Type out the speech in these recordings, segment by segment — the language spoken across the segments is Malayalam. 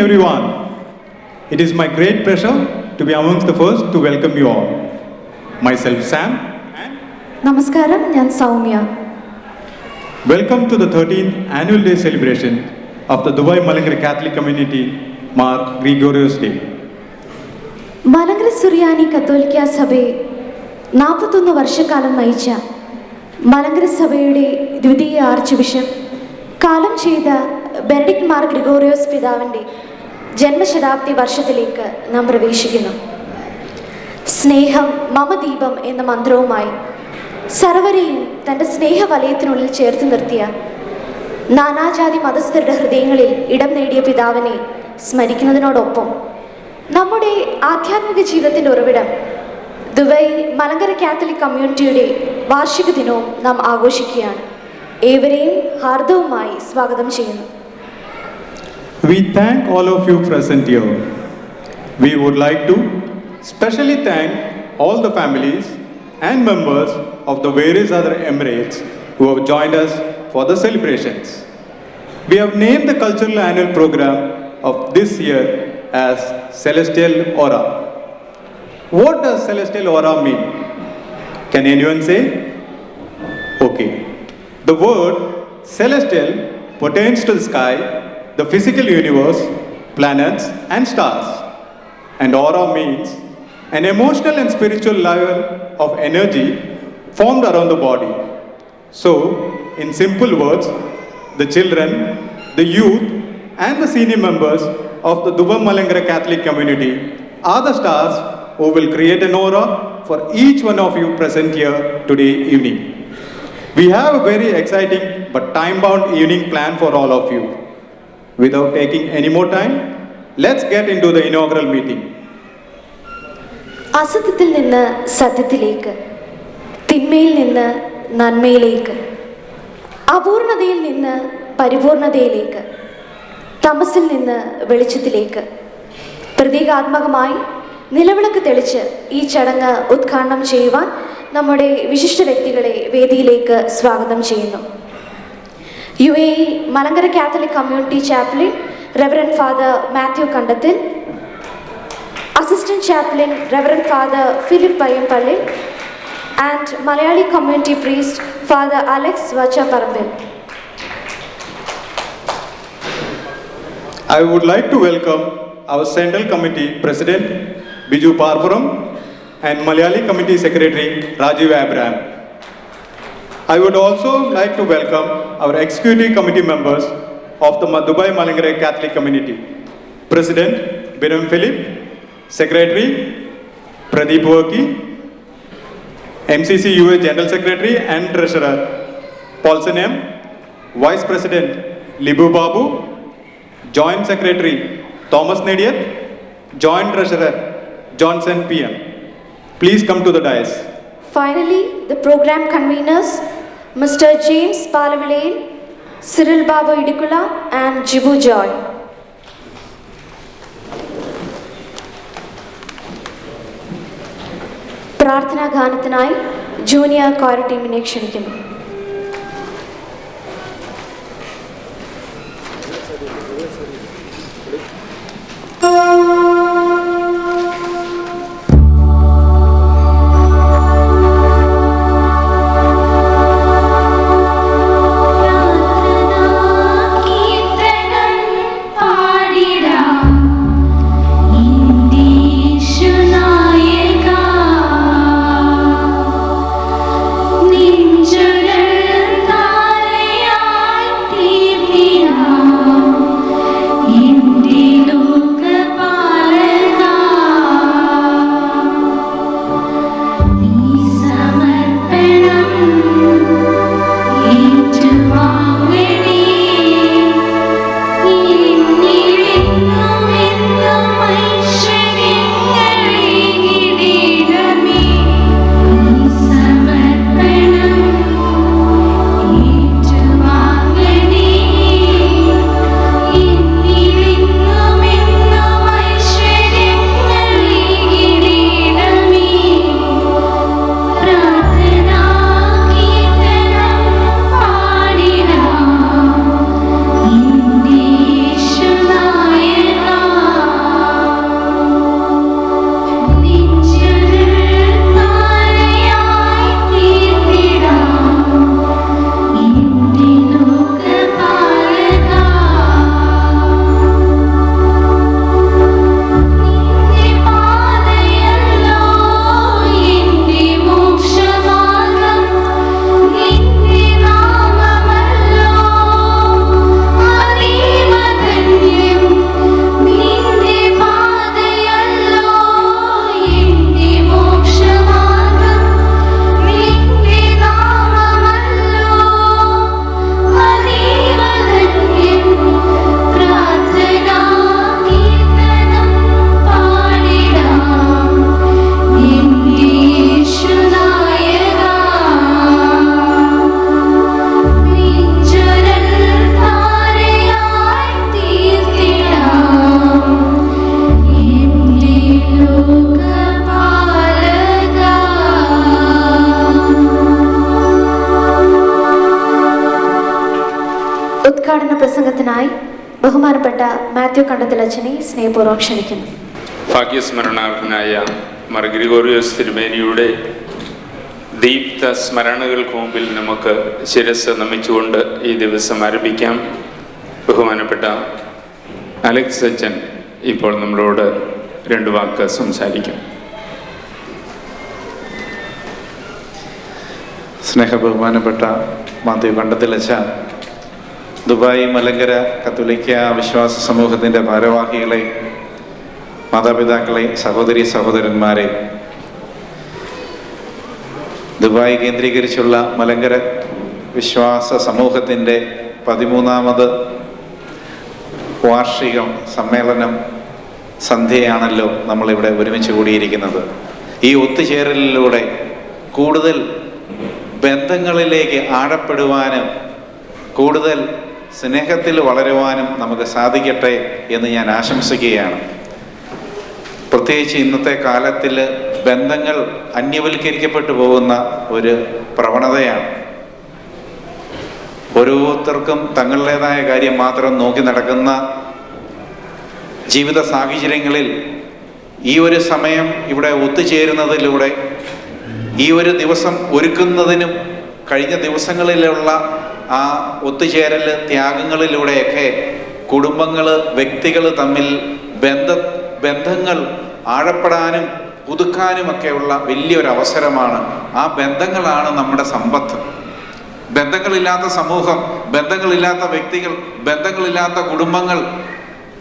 everyone. It is my great pleasure to be amongst the first to welcome you all. Myself Sam and Namaskaram, ഞാൻ Soumya. Welcome to the 13th annual day celebration of the Dubai Malankara Catholic Community Mar Gregorios Day. Malankara സുറിയാനി കത്തോലിക്ക സഭയെ 41 വർഷക്കാലം നയിച്ച മലങ്കര സഭയുടെ ദ്വിതീയ ആർച്ച് ബിഷപ്പ് കാലം ചെയ്ത ബെനഡിക്ട് മാർ ഗ്രിഗോറിയോസ് പിതാവിൻ്റെ ജന്മശതാബ്ദി വർഷത്തിലേക്ക് നാം പ്രവേശിക്കുന്നു. സ്നേഹം മമദീപം എന്ന മന്ത്രവുമായി സർവരെയും തൻ്റെ സ്നേഹവലയത്തിനുള്ളിൽ ചേർത്ത് നിർത്തിയ നാനാജാതി മതസ്ഥരുടെ ഹൃദയങ്ങളിൽ ഇടം നേടിയ പിതാവിനെ സ്മരിക്കുന്നതിനോടൊപ്പം നമ്മുടെ ആധ്യാത്മിക ജീവിതത്തിൻ്റെ ഉറവിടം ദുബൈ മലങ്കര കാത്തലിക് കമ്മ്യൂണിറ്റിയുടെ വാർഷിക ദിനവും നാം ആഘോഷിക്കുകയാണ്. ഏവരെയും ഹാർദവുമായി സ്വാഗതം ചെയ്യുന്നു. We thank all of you present here. We would like to specially thank all the families and members of the various other emirates who have joined us for the celebrations. We have named the cultural annual program of this year as Celestial Aura. What does Celestial Aura mean? Can anyone say? Okay. The word celestial pertains to the sky, the physical universe, planets and stars. And aura means an emotional and spiritual level of energy formed around the body. So, in simple words, the children, the youth and the senior members of the Dubai Malankara Catholic community are the stars who will create an aura for each one of you present here today evening. We have a very exciting but time-bound evening plan for all of you. Without taking any more time, let's get into the inaugural meeting. അസത്യത്തിൽ നിന്ന് സത്യത്തിലേക്ക്, തിന്മയിൽ നിന്ന് നന്മയിലേക്ക്, അപൂർണതയിൽ നിന്ന് പരിപൂർണതയിലേക്ക്, തമസിൽ നിന്ന് വെളിച്ചത്തിലേക്ക് പ്രതീകാത്മകമായി നിലവിളക്ക് തെളിച്ച് ഈ ചടങ്ങ് ഉദ്ഘാടനം ചെയ്യുവാൻ നമ്മുടെ വിശിഷ്ട വ്യക്തികളെ വേദിയിലേക്ക് സ്വാഗതം ചെയ്യുന്നു. UAE Malankara Catholic community chaplain reverend father Mathew Kandathil, assistant chaplain reverend father Philip Payyampally and Malayali community priest father Alex Vachaparambil. I would like to welcome our Central Committee President Biju Parpuram and Malayali Committee Secretary Rajiv Abraham. I would also like to welcome our Executive Committee members of the Dubai Malankara Catholic Community. President Biram Philip, Secretary Pradeep Worki, MCC US General Secretary and Treasurer Paulson M, Vice President Libu Babu, Joint Secretary Thomas Nediat, Joint Treasurer Johnson PM. Please come to the dais. Finally, the program conveners Mr. James Palavilail, Cyril Babu Idikula and Jibu Joy. പ്രാർത്ഥനാ ഗാനത്തിനായി ജൂനിയർ കോയർ ടീമിനെ ക്ഷണിക്കുന്നു. Ninja ഉദ്ഘാടന പ്രസംഗത്തിനായി ബഹുമാനപ്പെട്ട മാത്യു കണ്ടത്തിലച്ചനെ സ്നേഹപൂർവ്വം ക്ഷണിക്കുന്നു. ഭാഗ്യസ്മരണാർഹനായ മാർ ഗ്രിഗോറിയോസ് തിരുമേനിയുടെ ദീപ്ത സ്മരണകൾക്ക് മുമ്പിൽ നമുക്ക് ശിരസ് നമിച്ചുകൊണ്ട് ഈ ദിവസം ആരംഭിക്കാം. ബഹുമാനപ്പെട്ട അലക്സ് അച്ഛൻ ഇപ്പോൾ നമ്മളോട് 2 വാക്ക് സംസാരിക്കും. സ്നേഹബഹുമാനപ്പെട്ട മാത്യു കണ്ടത്തിലച്ച, ദുബായ് മലങ്കര കത്തോലിക്ക വിശ്വാസ സമൂഹത്തിൻ്റെ ഭാരവാഹികളെ, മാതാപിതാക്കളെ, സഹോദരി സഹോദരന്മാരെ, ദുബായ് കേന്ദ്രീകരിച്ചുള്ള മലങ്കര വിശ്വാസ സമൂഹത്തിൻ്റെ 13ാമത് വാർഷിക സമ്മേളനം സന്ധ്യയാണല്ലോ നമ്മളിവിടെ ഒരുമിച്ച് കൂടിയിരിക്കുന്നത്. ഈ ഒത്തുചേരലിലൂടെ കൂടുതൽ ബന്ധങ്ങളിലേക്ക് ആഴപ്പെടുവാനും കൂടുതൽ സ്നേഹത്തിൽ വളരുവാനും നമുക്ക് സാധിക്കട്ടെ എന്ന് ഞാൻ ആശംസിക്കുകയാണ്. പ്രത്യേകിച്ച് ഇന്നത്തെ കാലത്തിൽ ബന്ധങ്ങൾ അന്യവൽക്കരിക്കപ്പെട്ടു പോകുന്ന ഒരു പ്രവണതയാണ്. ഓരോരുത്തർക്കും തങ്ങളുടേതായ കാര്യം മാത്രം നോക്കി നടക്കുന്ന ജീവിത സാഹചര്യങ്ങളിൽ ഈ ഒരു സമയം ഇവിടെ ഒത്തുചേരുന്നതിലൂടെ, ഈ ഒരു ദിവസം ഒരുക്കുന്നതിനും കഴിഞ്ഞ ദിവസങ്ങളിലുള്ള ആ ഒത്തുചേരൽ ത്യാഗങ്ങളിലൂടെയൊക്കെ കുടുംബങ്ങൾ, വ്യക്തികൾ തമ്മിൽ ബന്ധങ്ങൾ ആഴപ്പെടാനും പുതുക്കാനുമൊക്കെയുള്ള വലിയൊരു അവസരമാണ്. ആ ബന്ധങ്ങളാണ് നമ്മുടെ സമ്പത്ത്. ബന്ധങ്ങളില്ലാത്ത സമൂഹം, ബന്ധങ്ങളില്ലാത്ത വ്യക്തികൾ, ബന്ധങ്ങളില്ലാത്ത കുടുംബങ്ങൾ,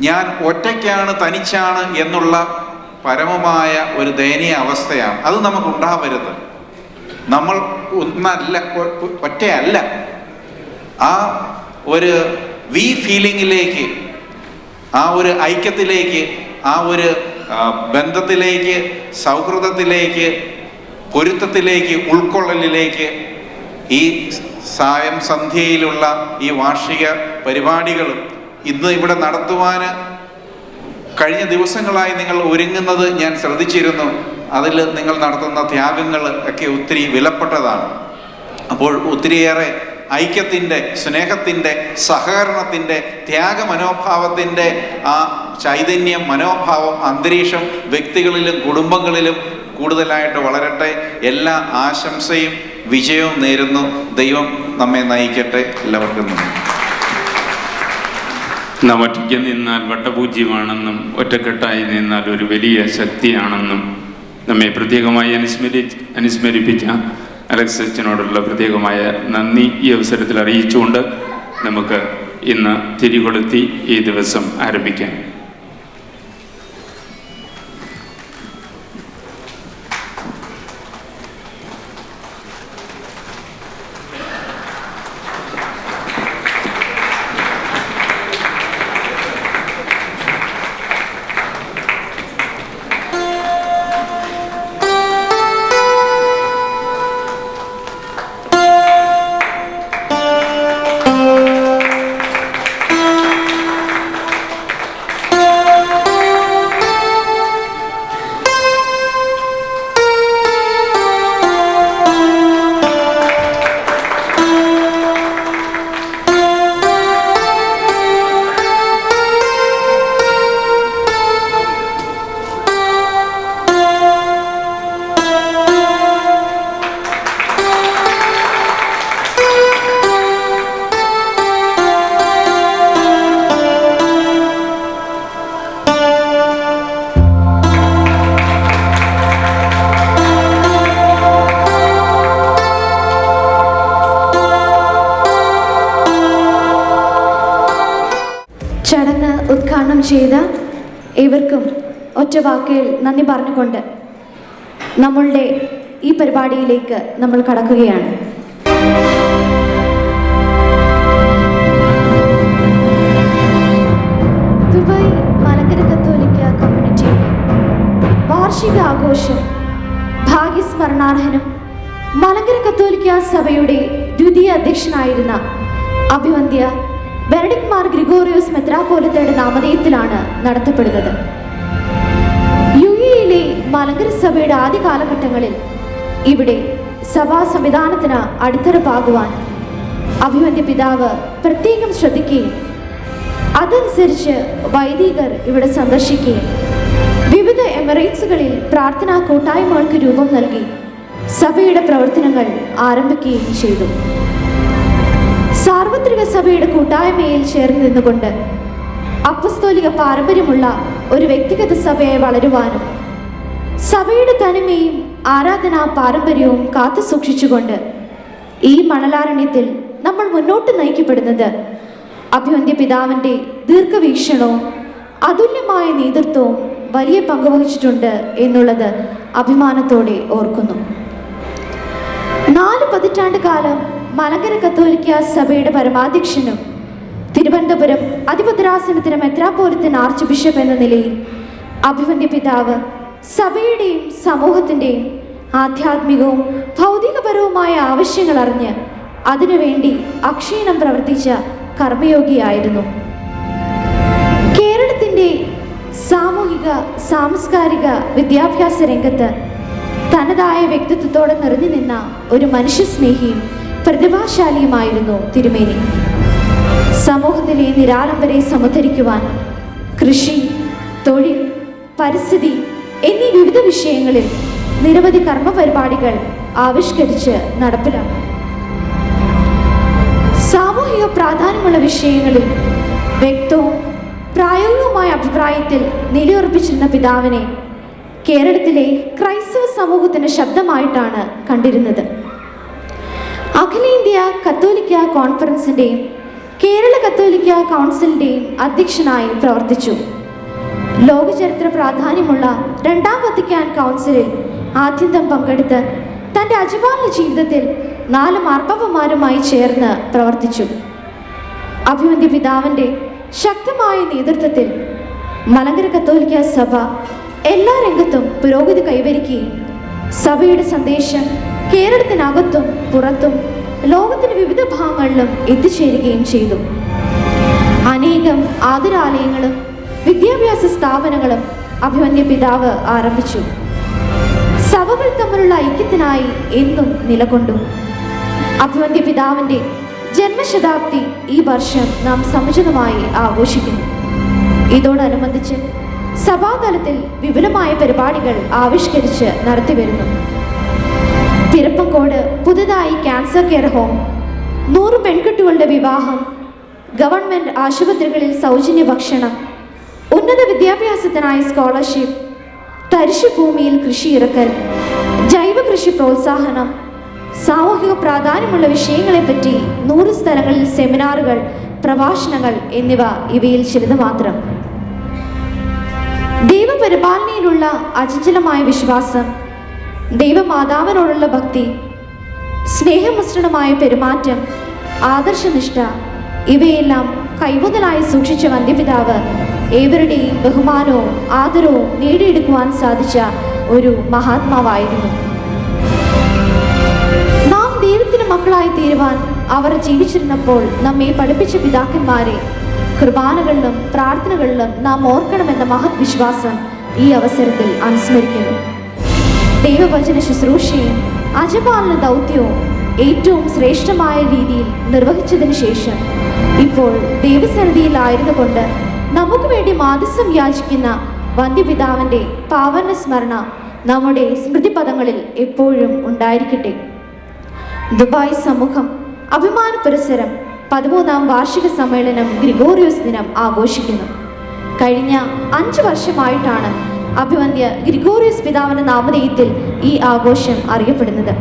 ഞാൻ ഒറ്റയ്ക്കാണ്, തനിച്ചാണ് എന്നുള്ള പരമമായ ഒരു ദയനീയ അവസ്ഥയാണ്. അത് നമുക്കുണ്ടാവരുത്. നമ്മൾ ഒറ്റയല്ല. ആ ഒരു ഫീലിങ്ങിലേക്ക്, ആ ഒരു ഐക്യത്തിലേക്ക്, ആ ഒരു ബന്ധത്തിലേക്ക്, സൗഹൃദത്തിലേക്ക്, പൊരുത്തത്തിലേക്ക്, ഉൾക്കൊള്ളലിലേക്ക് ഈ സായം സന്ധ്യയിലുള്ള ഈ വാർഷിക പരിപാടികളും ഇന്ന് ഇവിടെ നടത്തുവാൻ കഴിഞ്ഞ ദിവസങ്ങളായി നിങ്ങൾ ഒരുങ്ങുന്നത് ഞാൻ ശ്രദ്ധിച്ചിരുന്നു. അതിൽ നിങ്ങൾ നടത്തുന്ന ത്യാഗങ്ങൾ ഒക്കെ ഒത്തിരി വിലപ്പെട്ടതാണ്. അപ്പോൾ ഒത്തിരിയേറെ ഐക്യത്തിൻ്റെ, സ്നേഹത്തിൻ്റെ, സഹകരണത്തിൻ്റെ, ത്യാഗമനോഭാവത്തിൻ്റെ ആ ചൈതന്യം, മനോഭാവം, അന്തരീക്ഷം വ്യക്തികളിലും കുടുംബങ്ങളിലും കൂടുതലായിട്ട് വളരട്ടെ. എല്ലാ ആശംസയും വിജയവും നേരുന്നു. ദൈവം നമ്മെ നയിക്കട്ടെ. എല്ലാവർക്കും നാം ഒറ്റയ്ക്ക് നിന്നാൽ വട്ടപൂജ്യമാണെന്നും ഒറ്റക്കെട്ടായി നിന്നാൽ ഒരു വലിയ ശക്തിയാണെന്നും നമ്മെ പ്രത്യേകമായി അനുസ്മരിപ്പിച്ച അലക്സ് അച്ഛനോടുള്ള പ്രത്യേകമായ നന്ദി ഈ അവസരത്തിൽ അറിയിച്ചുകൊണ്ട് നമുക്ക് ഇന്ന് തിരികൊളുത്തി ഈ ദിവസം ആരംഭിക്കാം. ചടങ്ങ് ഉദ്ഘാടനം ചെയ്ത ഏവർക്കും ഒറ്റ വാക്കിൽ നന്ദി പറഞ്ഞുകൊണ്ട് നമ്മളുടെ ഈ പരിപാടിയിലേക്ക് നമ്മൾ കടക്കുകയാണ്. ദുബായ് മലങ്കര കത്തോലിക്ക കമ്മ്യൂണിറ്റിയുടെ വാർഷിക ആഘോഷം ഭാഗ്യസ്മരണാർഹനും മലങ്കര കത്തോലിക്ക സഭയുടെ ദ്വിതീയ അധ്യക്ഷനായിരുന്ന അഭിവന്ദ്യ ബെനഡിക്ട് മാർ ഗ്രിഗോറിയോസ് മെത്രാപ്പോലിത്തയുടെ നാമധേയത്തിലാണ് നടത്തപ്പെടുന്നത്. യുഎഇയിലെ മലങ്കര സഭയുടെ ആദ്യ കാലഘട്ടങ്ങളിൽ ഇവിടെ സഭാ സംവിധാനത്തിന് അടിത്തറ പാകുവാൻ അഭിമന്യ പിതാവ് പ്രത്യേകം ശ്രദ്ധിക്കുകയും അതനുസരിച്ച് വൈദികർ ഇവിടെ സന്ദർശിക്കുകയും വിവിധ എമിറേറ്റ്സുകളിൽ പ്രാർത്ഥനാ കൂട്ടായ്മകൾക്ക് രൂപം നൽകി സഭയുടെ പ്രവർത്തനങ്ങൾ ആരംഭിക്കുകയും ചെയ്തു. സാർവത്രിക സഭയുടെ കൂട്ടായ്മയിൽ ചേർന്ന് നിന്നുകൊണ്ട് അപ്പസ്തോലിക പാരമ്പര്യമുള്ള ഒരു വ്യക്തിഗത സഭയായി വളരുവാനും സഭയുടെ തനിമയും ആരാധനാ പാരമ്പര്യവും കാത്തു സൂക്ഷിച്ചുകൊണ്ട് ഈ മണലാരണ്യത്തിൽ നമ്മൾ മുന്നോട്ട് നയിക്കപ്പെടുന്നത് അഭിമന്യ പിതാവിൻ്റെ ദീർഘവീക്ഷണവും അതുല്യമായ നേതൃത്വവും വലിയ പങ്കുവഹിച്ചിട്ടുണ്ട് എന്നുള്ളത് അഭിമാനത്തോടെ ഓർക്കുന്നു. 4 പതിറ്റാണ്ട് കാലം മലങ്കര കത്തോലിക്ക സഭയുടെ പരമാധ്യക്ഷനും തിരുവനന്തപുരം അതിഭദ്രാസനത്തിന് മെത്രാപ്പോലിത്തൻ ആർച്ച് ബിഷപ്പ് എന്ന നിലയിൽ അഭിമന്യ പിതാവ് സഭയുടെയും സമൂഹത്തിൻ്റെയും ആധ്യാത്മികവും ഭൗതികപരവുമായ ആവശ്യങ്ങൾ അറിഞ്ഞ് അതിനുവേണ്ടി അക്ഷീണം പ്രവർത്തിച്ച കർമ്മയോഗിയായിരുന്നു. കേരളത്തിൻ്റെ സാമൂഹിക സാംസ്കാരിക വിദ്യാഭ്യാസ രംഗത്ത് തനതായ വ്യക്തിത്വത്തോടെ നിറഞ്ഞു നിന്ന ഒരു മനുഷ്യസ്നേഹിയും പ്രതിഭാശാലിയുമായിരുന്നു തിരുമേനി. സമൂഹത്തിലെ നിരാലംബരെ സമുദ്ധരിക്കുവാൻ കൃഷി, തൊഴിൽ, പരിസ്ഥിതി എന്നീ വിവിധ വിഷയങ്ങളിൽ നിരവധി കർമ്മ പരിപാടികൾ ആവിഷ്കരിച്ച് നടപ്പിലാക്കി. സാമൂഹിക പ്രാധാന്യമുള്ള വിഷയങ്ങളിൽ വ്യക്തവും പ്രായോഗികമായ അഭിപ്രായത്തിൽ നിലയുറപ്പിച്ചിരുന്ന പിതാവിനെ കേരളത്തിലെ ക്രൈസ്തവ സമൂഹത്തിന്റെ ശബ്ദമായിട്ടാണ് കണ്ടിരുന്നത്. അഖിലേന്ത്യാ കത്തോലിക്ക കോൺഫറൻസിന്റെയും കേരള കത്തോലിക്ക കൗൺസിലിന്റെയും അധ്യക്ഷനായി പ്രവർത്തിച്ചു. ലോകചരിത്ര പ്രാധാന്യമുള്ള 2ാം വത്തിക്കാൻ കൗൺസിലിൽ ആദ്യന്തം പങ്കെടുത്ത് തൻ്റെ അജപാലന ജീവിതത്തിൽ 4 മാർപ്പാപ്പമാരുമായി ചേർന്ന് പ്രവർത്തിച്ചു. അഭിമന്യ പിതാവിൻ്റെ ശക്തമായ നേതൃത്വത്തിൽ മലങ്കര കത്തോലിക്ക സഭ എല്ലാ രംഗത്തും പുരോഗതി കൈവരിക്കുകയും സഭയുടെ സന്ദേശം കേരളത്തിനകത്തും പുറത്തും ലോകത്തിന്റെ വിവിധ ഭാഗങ്ങളിലും എത്തിച്ചേരുകയും ചെയ്തു. അനേകം ആതുരാലയങ്ങളും വിദ്യാഭ്യാസ സ്ഥാപനങ്ങളും അഭിമന്യ പിതാവ് ആരംഭിച്ചു. സഭകൾ തമ്മിലുള്ള ഐക്യത്തിനായി എന്നും നിലകൊണ്ടു. അഭിമന്യ പിതാവിൻ്റെ ജന്മശതാബ്ദി ഈ വർഷം നാം സമുചിതമായി ആഘോഷിക്കുന്നു. ഇതോടനുബന്ധിച്ച് സഭാതലത്തിൽ വിപുലമായ പരിപാടികൾ ആവിഷ്കരിച്ച് നടത്തിവരുന്നു. തിരുപ്പങ്കോട് പുതുതായി ക്യാൻസർ കെയർ ഹോം, 100 പെൺകുട്ടികളുടെ വിവാഹം, ഗവൺമെൻറ് ആശുപത്രികളിൽ സൗജന്യ ഭക്ഷണം, ഉന്നത വിദ്യാഭ്യാസത്തിനായി സ്കോളർഷിപ്പ്, തരിശുഭൂമിയിൽ കൃഷി ഇറക്കൽ, ജൈവ കൃഷി പ്രോത്സാഹനം, സാമൂഹിക പ്രാധാന്യമുള്ള വിഷയങ്ങളെപ്പറ്റി 100 സ്ഥലങ്ങളിൽ സെമിനാറുകൾ, പ്രഭാഷണങ്ങൾ എന്നിവ ഇവയിൽ ചിലത് മാത്രം. ദൈവപരിപാലനയിലുള്ള അചഞ്ചലമായ വിശ്വാസം, ദൈവമാതാവിനോടുള്ള ഭക്തി, സ്നേഹമിശ്രണമായ പെരുമാറ്റം, ആദർശനിഷ്ഠ ഇവയെല്ലാം കൈമുതലായി സൂക്ഷിച്ച വന്ധ്യപിതാവ് ഏവരുടെയും ബഹുമാനവും ആദരവും നേടിയെടുക്കുവാൻ സാധിച്ച ഒരു മഹാത്മാവായിരുന്നു. നാം ദൈവത്തിന് മക്കളായി തീരുവാൻ അവർ ജീവിച്ചിരുന്നപ്പോൾ നമ്മെ പഠിപ്പിച്ച പിതാക്കന്മാരെ കുർബാനകളിലും പ്രാർത്ഥനകളിലും നാം ഓർക്കണമെന്ന മഹത് വിശ്വാസം ഈ അവസരത്തിൽ അനുസ്മരിക്കുന്നു. ദൈവവചന ശുശ്രൂഷയും അജപാലന ദൗത്യവും ഏറ്റവും ശ്രേഷ്ഠമായ രീതിയിൽ നിർവഹിച്ചതിന് ശേഷം ഇപ്പോൾ ദൈവസന്നിധിയിലായിരുന്നു കൊണ്ട് നമുക്ക് വേണ്ടി മാധ്യസ്ഥം യാചിക്കുന്ന വന്ധ്യപിതാവിൻ്റെ പാവന സ്മരണ നമ്മുടെ സ്മൃതിപദങ്ങളിൽ എപ്പോഴും ഉണ്ടായിരിക്കട്ടെ. ദുബായ് സമൂഹം അഭിമാന പുരസ്സരം 13ാം വാർഷിക സമ്മേളനം ഗ്രിഗോറിയോസ് ദിനം ആഘോഷിക്കുന്നു. കഴിഞ്ഞ 5 വർഷമായിട്ടാണ് അഭിവന്ദ്യ ഗ്രിഗോറിയോസ് പിതാവിൻ്റെ നാമധേയത്തിൽ ഈ ആഘോഷം അറിയപ്പെടുന്നത്.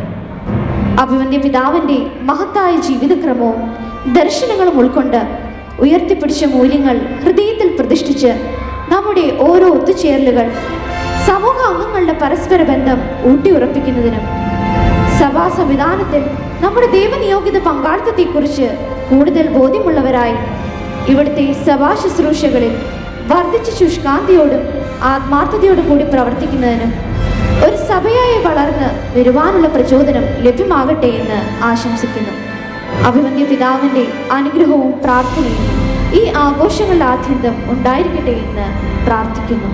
അഭിവന്ദ്യ പിതാവിൻ്റെ മഹത്തായ ജീവിതക്രമവും ദർശനങ്ങളും ഉൾക്കൊണ്ട് ഉയർത്തിപ്പിടിച്ച മൂല്യങ്ങൾ ഹൃദയത്തിൽ പ്രതിഷ്ഠിച്ച് നമ്മുടെ ഓരോ ഒത്തുചേരലുകൾ സമൂഹ അംഗങ്ങളുടെ പരസ്പര ബന്ധം ഊട്ടിയുറപ്പിക്കുന്നതിനും സഭാ സംവിധാനത്തിൽ നമ്മുടെ ദൈവനിയോഗിത പങ്കാളിത്തത്തെക്കുറിച്ച് കൂടുതൽ ബോധ്യമുള്ളവരായി ഇവിടുത്തെ സഭാ ശുശ്രൂഷകളിൽ വർദ്ധിച്ച ശുഷ്കാന്തിയോടും ആത്മാർത്ഥതയോടും കൂടി പ്രവർത്തിക്കുന്നതിനും ഒരു സഭയായി വളർന്ന് വരുവാനുള്ള പ്രചോദനം ലഭ്യമാകട്ടെ എന്ന് ആശംസിക്കുന്നു. അഭിമന്യ പിതാവിൻ്റെ അനുഗ്രഹവും പ്രാർത്ഥനയും ഈ ആഘോഷങ്ങളുടെ ആദ്യന്തം ഉണ്ടായിരിക്കട്ടെ എന്ന് പ്രാർത്ഥിക്കുന്നു.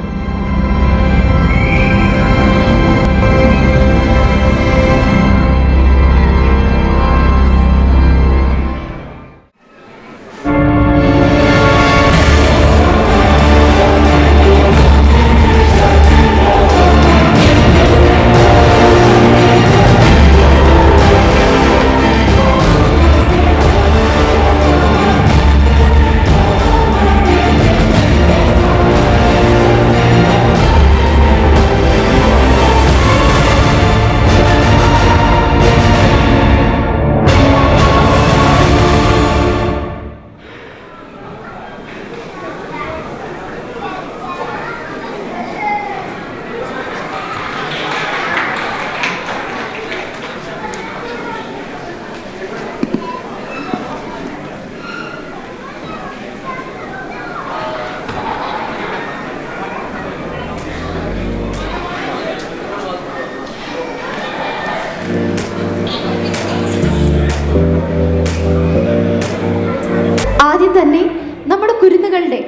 കുരുന്നുകളുടെ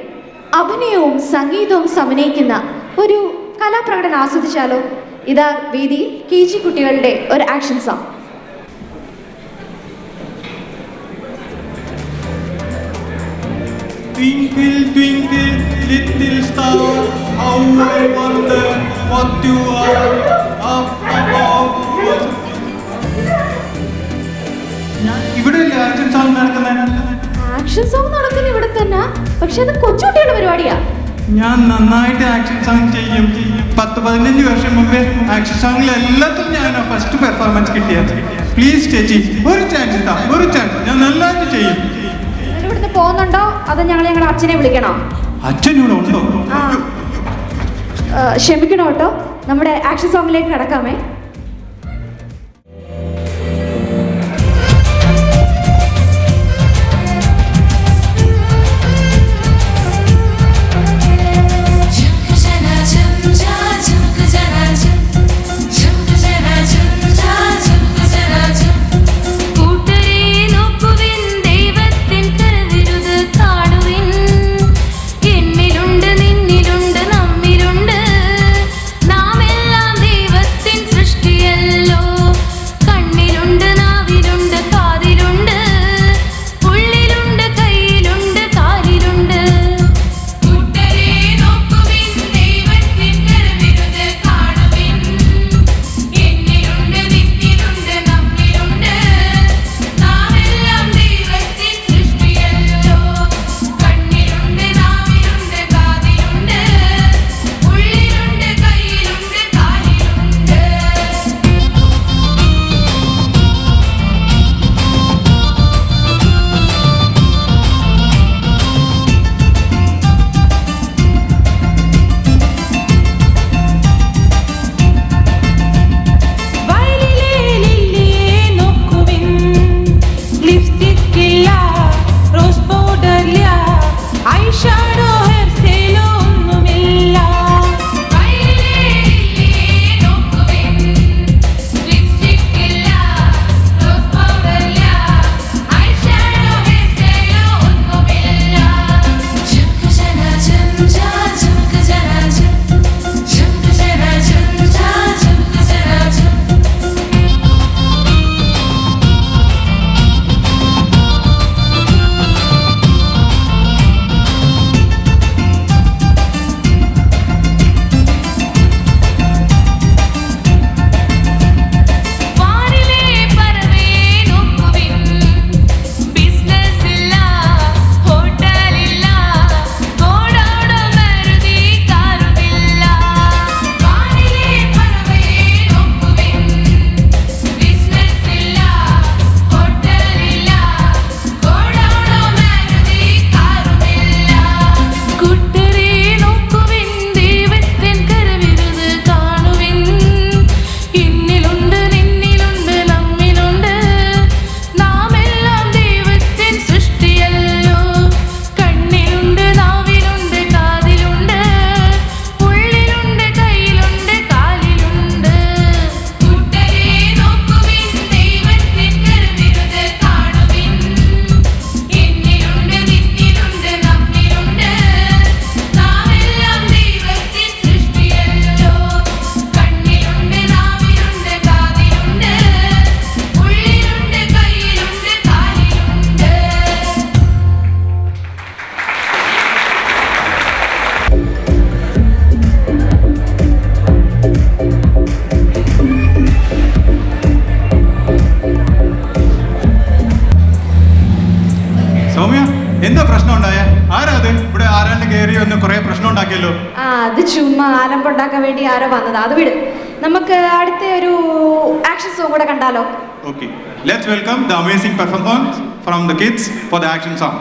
അഭിനയവും സംഗീതവും സമന്വയിക്കുന്ന ഒരു കലാപ്രകടനം ആസ്വദിച്ചാലോ? ഇതാ വേദിയിൽ KG കുട്ടികളുടെ ഒരു action song. Twinkle, twinkle, little star, how I wonder what you are up above. ഇവിടെ ആക്ഷൻ സോങ് നടക്കുന്നത്. ആക്ഷൻ സോങ് നടക്കുന്ന ഇവിടെ തന്നെ, പക്ഷെ അത് കൊച്ചുകുട്ടികളുടെ പരിപാടിയാ. ഞാൻ നന്നായിട്ട് ആക്ഷൻ സോങ് ചെയ്യും. 10-15 വർഷം മുമ്പേ ആക്ഷൻ സോങ്ങിൽ എല്ലാത്തിലും ഞാൻ ഫസ്റ്റ് പെർഫോമൻസ് കിട്ടിയത്. പ്ലീസ് ചേച്ചി ഒരു ചാൻസ് താ, ഒരു ചാൻസ്. ഞാൻ നന്നായിട്ട് ചെയ്യും. ഇവിടുന്ന് പോകുന്നുണ്ടോ അതോ ഞങ്ങളുടെ അച്ഛനെ വിളിക്കണോ? അച്ഛനൂടെ ഉണ്ടോ? ക്ഷമിക്കണോ കേട്ടോ, നമ്മുടെ ആക്ഷൻ സോങ്ങിലേക്ക് കടക്കാമേ. എന്താ പ്രശ്നം ഉണ്ടായേ? ആരാത്? ഇവിടെ ആരാണ്ട് കയറി വന്ന് കുറെ പ്രശ്നം ഉണ്ടാക്കിയല്ലോ. അത് ചുമ്മാ ആലമ്പുണ്ടാക്കാൻ വേണ്ടി ആരോ വന്നതാ. അത് വിട്, നമുക്ക് അടുത്ത ഒരു ആക്ഷൻ സോങ് കൂടെ കണ്ടാലോ? Okay, let's welcome the amazing performance from the kids for the action song.